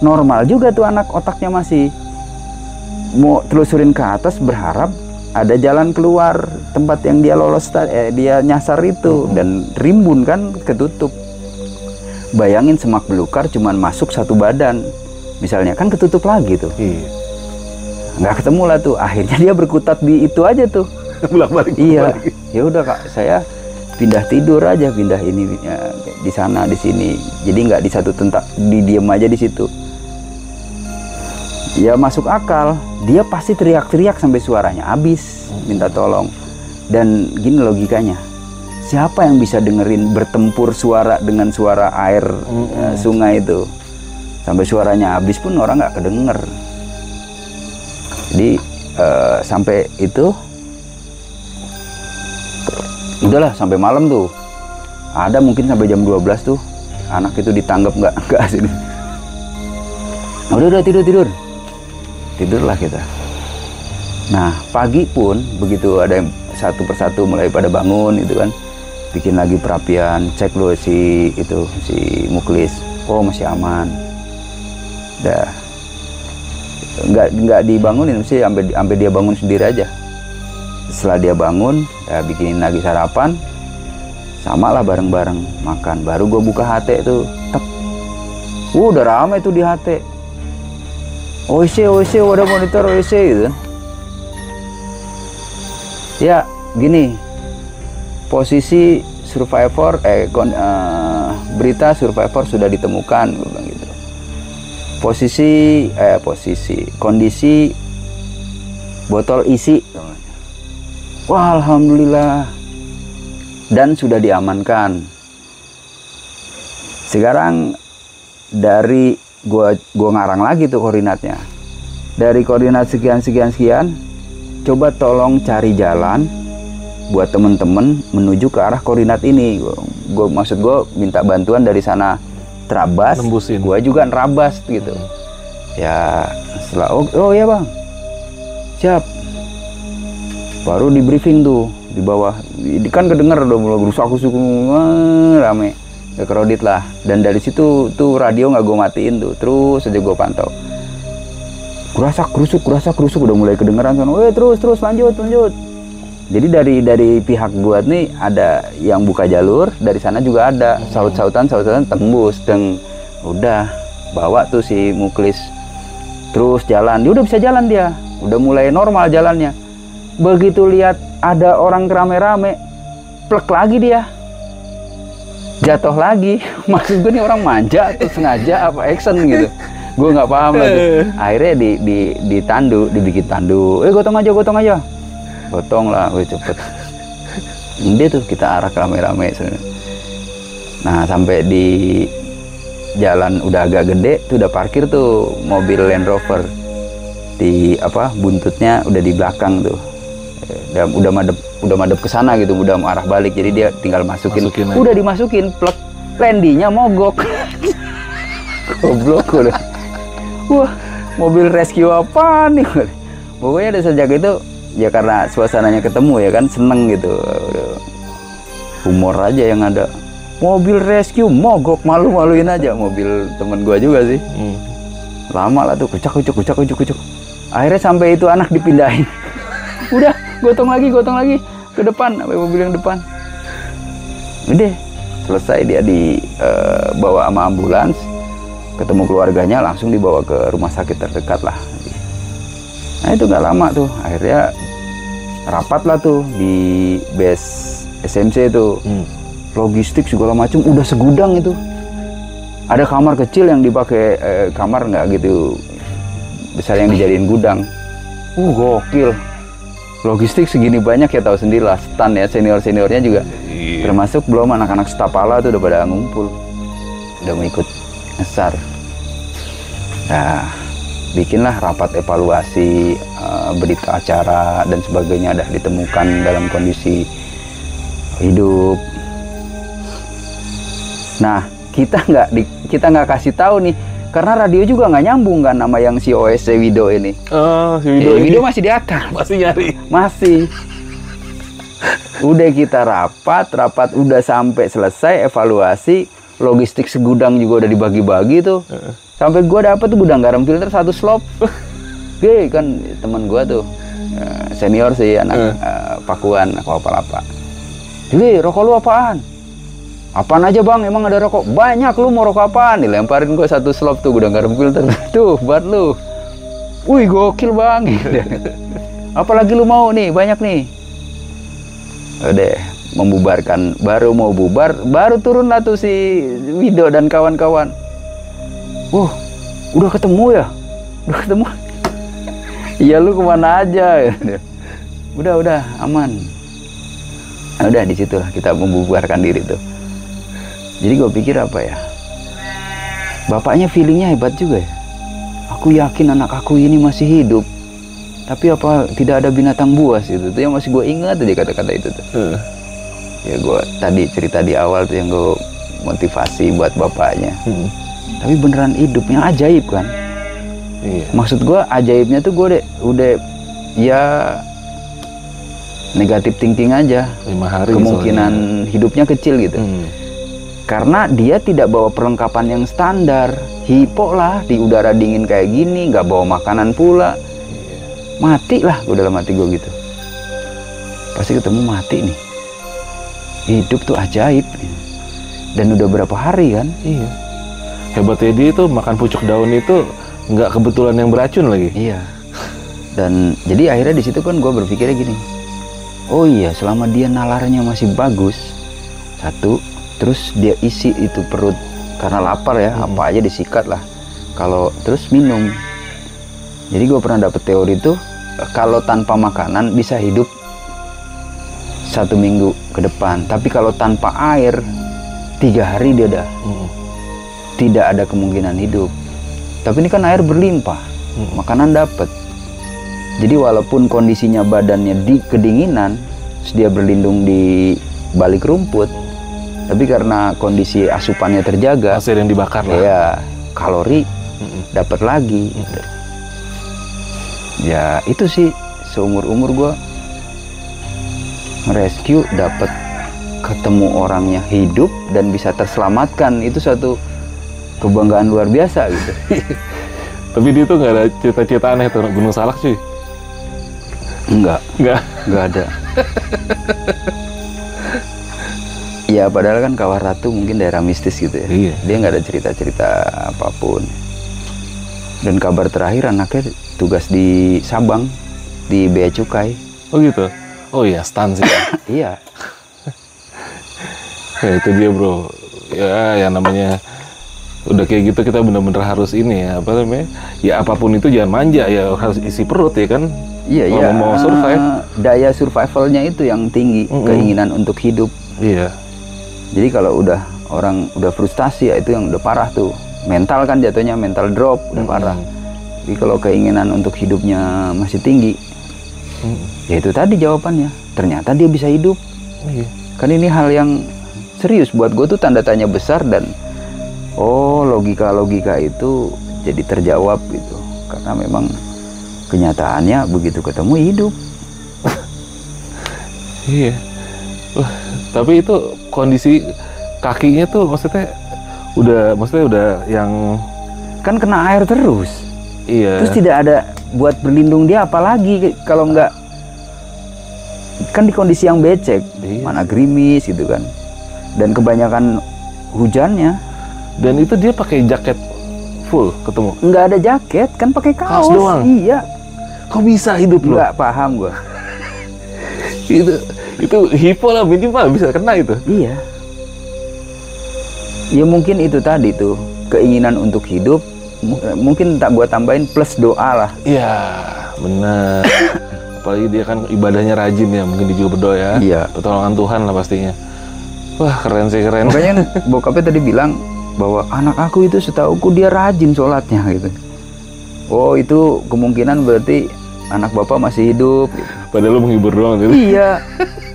normal juga tuh anak otaknya masih mau telusurin ke atas berharap ada jalan keluar tempat yang dia lolos dia nyasar itu, dan rimbun kan ketutup. Bayangin semak belukar cuman masuk satu badan misalnya, kan ketutup lagi tuh. Nggak ketemu lah tuh, akhirnya dia berkutat di itu aja tuh. Bolak-balik. Iya, ya udah Kak, saya pindah tidur aja, pindah ini ya, di sana di sini, jadi nggak di satu tempat, diem aja di situ. Ya masuk akal, dia pasti teriak-teriak sampai suaranya habis, minta tolong. Dan gini logikanya, siapa yang bisa dengerin bertempur suara dengan suara air sungai itu? Sampai suaranya habis pun orang nggak kedenger. Jadi sampai itu, udahlah sampai malam tuh. Ada mungkin sampai jam 12 tuh, anak itu ditanggap nggak sini. Udah tidur. Tidurlah kita. Nah pagi pun begitu ada yang satu persatu mulai pada bangun itu kan, bikin lagi perapian, cek dulu si Muklis, oh masih aman. Dah nggak dibangunin, mesti sampai dia bangun sendiri aja. Setelah dia bangun, ya bikinin lagi sarapan, samalah bareng-bareng makan. Baru gue buka HT tuh, tep, udah ramai tuh di HT. OIC, ada monitor OIC gitu. Ya gini, posisi survivor, berita survivor sudah ditemukan, gue bilang gitu. Kondisi botol isi, wah alhamdulillah, dan sudah diamankan. Sekarang dari gua ngarang lagi tuh koordinatnya. Dari koordinat sekian, coba tolong cari jalan buat temen-temen menuju ke arah koordinat ini. Maksud gue minta bantuan dari sana, terabas, gue juga nerabas gitu. Ya setelah oh ya bang, siap. Baru di briefing tuh di bawah, kan kedenger udah mulai rusak rame, ya kerodit lah. Dan dari situ tuh radio nggak gue matiin tuh, terus aja gue pantau. Kurasak kerusuk udah mulai kedengeran kan. Terus lanjut. Jadi dari pihak gua nih ada yang buka jalur, dari sana juga ada sautan tembus, dan udah bawa tuh si Muklis terus jalan. Dia udah bisa jalan, dia udah mulai normal jalannya. Begitu lihat ada orang rame-rame, plek lagi dia, jatuh lagi. Maksud gue nih orang manja atau sengaja apa action gitu, gue nggak paham lagi. Akhirnya dibikin tandu, gotong aja, gotong lah, cepet. Ini tuh kita arah rame-rame. Nah sampai di jalan udah agak gede tuh, udah parkir tuh mobil Land Rover di buntutnya udah di belakang tuh. Udah madep ke sana gitu, udah arah balik, jadi dia tinggal masukin udah dimasukin plek, landinya mogok. Goblok udah. Wah, mobil rescue apa nih? Pokoknya ada sejak itu ya, karena suasananya ketemu ya kan, seneng gitu. Humor aja yang ada. Mobil rescue mogok, malu-maluin aja mobil temen gua juga sih. Lama lah tuh, kucak. Akhirnya sampai itu anak dipindahin. Udah, gotong lagi ke depan, sampai mobil yang depan. Udah, selesai dia dibawa sama ambulans, ketemu keluarganya, langsung dibawa ke rumah sakit terdekat lah. Nah itu nggak lama tuh, akhirnya rapat lah tuh di base SMC itu. Logistik segala macam udah segudang itu. Ada kamar kecil yang dipakai, kamar nggak gitu besar yang dijadiin gudang. Gokil. Logistik segini banyak ya, tahu sendiri lah, stan ya, senior-seniornya juga. Termasuk belum anak-anak Stapala tuh udah pada ngumpul. Udah mau ikut ngesar. Nah, bikinlah rapat evaluasi, berita acara dan sebagainya, dah ditemukan dalam kondisi hidup. Nah, kita nggak kasih tahu nih, karena radio juga nggak nyambung kan nama yang si OSC Wido ini. Oh, si Wido ini. Wido masih di atas. Masih nyari. Masih. Udah kita rapat udah sampai selesai evaluasi, logistik segudang juga udah dibagi-bagi tuh. Sampai gua dapet tuh gudang garam filter 1 slop. Kan teman gua tuh senior sih, anak Pakuan, aku apa-apa. Rokok lu apaan? Apaan aja bang, emang ada rokok? Banyak, lu mau rokok apaan? Dilemparin gue 1 slop tuh gudang garam filter. Tuh buat lu. Wih gokil bang. Apalagi lu mau nih, banyak nih. Udah membubarkan, baru mau bubar, baru turun lah tuh si Wido dan kawan-kawan. Udah ketemu ya? Udah ketemu? Iya lu kemana aja? Udah aman. Nah, udah disitulah kita membubarkan diri tuh. Jadi gue pikir apa ya, bapaknya feelingnya hebat juga ya. Aku yakin anak aku ini masih hidup, tapi apa tidak ada binatang buas itu tuh yang masih gue ingat aja kata-kata itu tuh. Ya gue tadi cerita di awal tuh yang gue motivasi buat bapaknya. Tapi beneran hidupnya ajaib kan. Iya. Maksud gue ajaibnya tuh gue udah ya negatif thinking aja. 5 hari kemungkinan soalnya hidupnya kecil gitu. Karena dia tidak bawa perlengkapan yang standar. Hipo lah, di udara dingin kayak gini, nggak bawa makanan pula. Mati lah, gue dalam hati gue gitu. Pasti ketemu mati nih. Hidup tuh ajaib. Dan udah berapa hari kan? Iya. Hebatnya dia itu makan pucuk daun itu nggak kebetulan yang beracun lagi. Iya. Dan jadi akhirnya di situ kan gue berpikirnya gini. Oh iya, selama dia nalarnya masih bagus, satu, terus dia isi itu perut karena lapar ya, apa aja disikat lah. Kalau terus minum. Jadi gue pernah dapet teori itu, kalau tanpa makanan bisa hidup 1 minggu ke depan. Tapi kalau tanpa air 3 hari dia udah tidak ada kemungkinan hidup. Tapi ini kan air berlimpah, makanan dapet. Jadi walaupun kondisinya badannya di kedinginan, terus dia berlindung di balik rumput, tapi karena kondisi asupannya terjaga, hasil yang dibakar lah. Ya, kalori dapat lagi. Ya itu sih seumur-umur gue nge-rescue, dapat ketemu orangnya hidup dan bisa terselamatkan, itu satu kebanggaan luar biasa gitu. Tapi dia tuh nggak ada cerita-cerita aneh tuh Gunung Salak sih. Enggak ada. Ya padahal kan Kawah Ratu mungkin daerah mistis gitu ya. Iya. Dia nggak ada cerita-cerita apapun. Dan kabar terakhir anaknya tugas di Sabang, di Bea Cukai. Oh gitu? Oh iya, stan sih. Iya. Ya itu dia bro. Ya yang namanya udah kayak gitu kita bener-bener harus ini ya, apa namanya? Ya apapun itu jangan manja ya, harus isi perut ya kan? Iya. Mau survive. Daya survivalnya itu yang tinggi, keinginan untuk hidup. Iya. Jadi kalau orang udah frustasi ya itu yang udah parah tuh. Mental kan jatuhnya, mental drop udah parah. Jadi kalau keinginan untuk hidupnya masih tinggi, ya itu tadi jawabannya. Ternyata dia bisa hidup. Iya. Kan ini hal yang serius buat gue tuh, tanda tanya besar. Dan logika itu jadi terjawab gitu. Karena memang kenyataannya begitu ketemu hidup. Iya. Wah, tapi itu kondisi kakinya tuh maksudnya udah yang kan kena air terus. Iya. Terus tidak ada buat berlindung dia, apalagi kalau nggak kan di kondisi yang becek, iya. Mana gerimis gitu kan. Dan kebanyakan hujannya. Dan itu dia pakai jaket full ketemu? Nggak ada jaket, kan pakai kaos. Kaos doang? Iya. Kok bisa hidup lo? Nggak paham gua. itu hipo lah minimal bisa kena itu. Iya. Ya mungkin itu tadi tuh, keinginan untuk hidup, mungkin tak gua tambahin plus doa lah. Iya, benar. Apalagi dia kan ibadahnya rajin ya, mungkin dia juga berdoa ya. Iya. Pertolongan Tuhan lah pastinya. Wah, keren sih, keren. Makanya bokapnya tadi bilang bahwa anak aku itu setauku dia rajin sholatnya gitu. Oh, itu kemungkinan berarti anak bapak masih hidup gitu. Padahal lu menghibur doang gitu. Iya.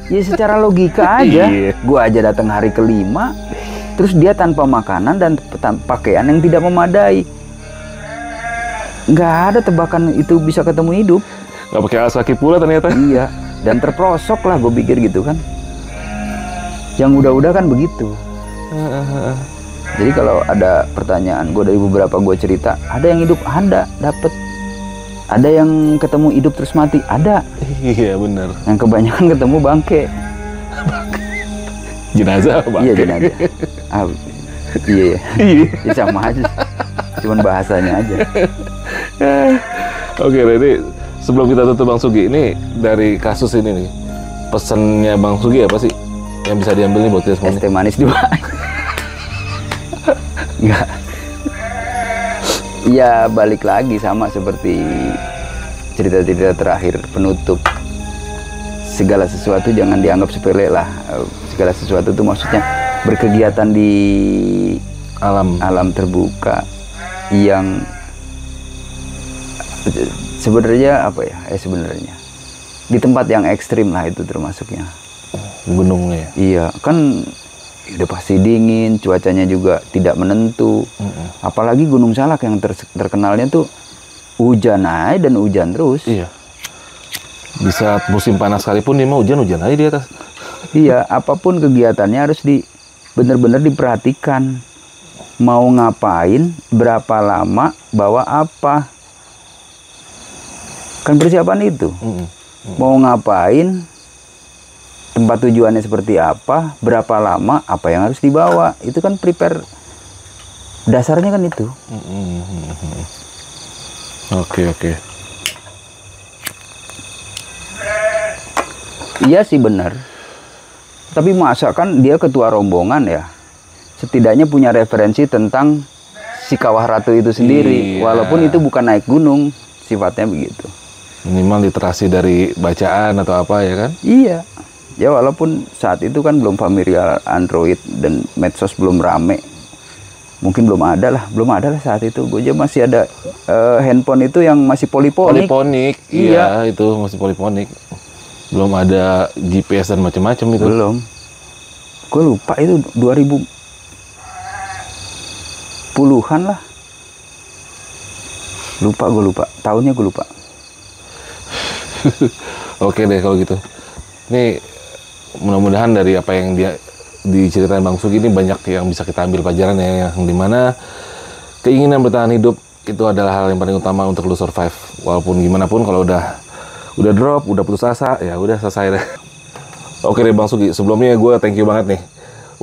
Ya secara logika aja. Iya. Gua aja datang hari kelima, terus dia tanpa makanan dan pakaian yang tidak memadai. Nggak ada tebakan itu bisa ketemu hidup. Nggak pakai alas kaki pula ternyata. Iya. Dan terprosok lah gue pikir gitu kan. Yang udah-udah kan begitu. Jadi kalau ada pertanyaan gue dari beberapa gue cerita, ada yang hidup, ada dapet. Ada yang ketemu hidup terus mati, ada. Iya benar. Yang kebanyakan ketemu bangke. Jenazah bangke. Iya jenazah. Iya. Ya, sama aja. Cuman bahasanya aja. Oke, jadi sebelum kita tutup Bang Sugi, ini dari kasus ini nih, pesannya Bang Sugi apa sih yang bisa diambil nih buat kita semua? Es teh manis 2. Enggak. Ya balik lagi sama seperti cerita-cerita terakhir penutup. Segala sesuatu jangan dianggap sepele lah. Segala sesuatu itu maksudnya berkegiatan di alam terbuka yang sebenarnya apa ya? Sebenarnya di tempat yang ekstrim lah itu termasuknya. Gunungnya. Iya, kan udah pasti dingin, cuacanya juga tidak menentu. Apalagi Gunung Salak yang terkenalnya tuh hujan aja dan hujan terus. Iya. Di saat musim panas sekalipun dia mau hujan aja di atas. Iya, apapun kegiatannya harus benar-benar diperhatikan. Mau ngapain, berapa lama, bawa apa. Kan persiapan itu. Mau ngapain, tempat tujuannya seperti apa, berapa lama, apa yang harus dibawa. Itu kan prepare, dasarnya kan itu. Oke. Iya sih benar. Tapi masa kan dia ketua rombongan ya. Setidaknya punya referensi tentang si Kawah Ratu itu sendiri. Iya. Walaupun itu bukan naik gunung, sifatnya begitu. Minimal literasi dari bacaan atau apa ya kan? Iya. Ya walaupun saat itu kan belum familiar Android dan medsos belum rame. Mungkin belum ada lah saat itu. Gue aja masih ada handphone itu yang masih poliponik. Poliponik, iya itu masih poliponik. Belum ada GPS dan macam-macam itu. Belum. Gue lupa itu 2010-an lah. Gue lupa. Tahunnya gue lupa. Oke deh kalau gitu. Ini mudah-mudahan dari apa yang dia diceritain Bang Sugi ini banyak yang bisa kita ambil pelajaran ya, yang dimana keinginan bertahan hidup itu adalah hal yang paling utama untuk lu survive. Walaupun gimana pun kalau udah drop, udah putus asa, ya udah selesai deh. Oke deh Bang Sugi, sebelumnya gue thank you banget nih.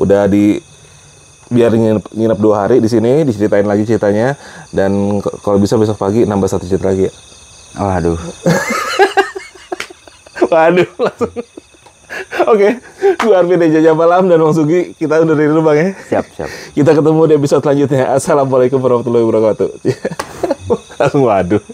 Udah biar nginep 2 hari di sini, diceritain lagi ceritanya, dan kalau bisa besok pagi nambah 1 cerita lagi ya. Waduh. Waduh, langsung. Oke, gue Arvin dari Jajah Malam dan Bang Sugi, kita undur diri dulu Bang ya. Siap. Kita ketemu di episode selanjutnya. Assalamualaikum warahmatullahi wabarakatuh. Langsung waduh.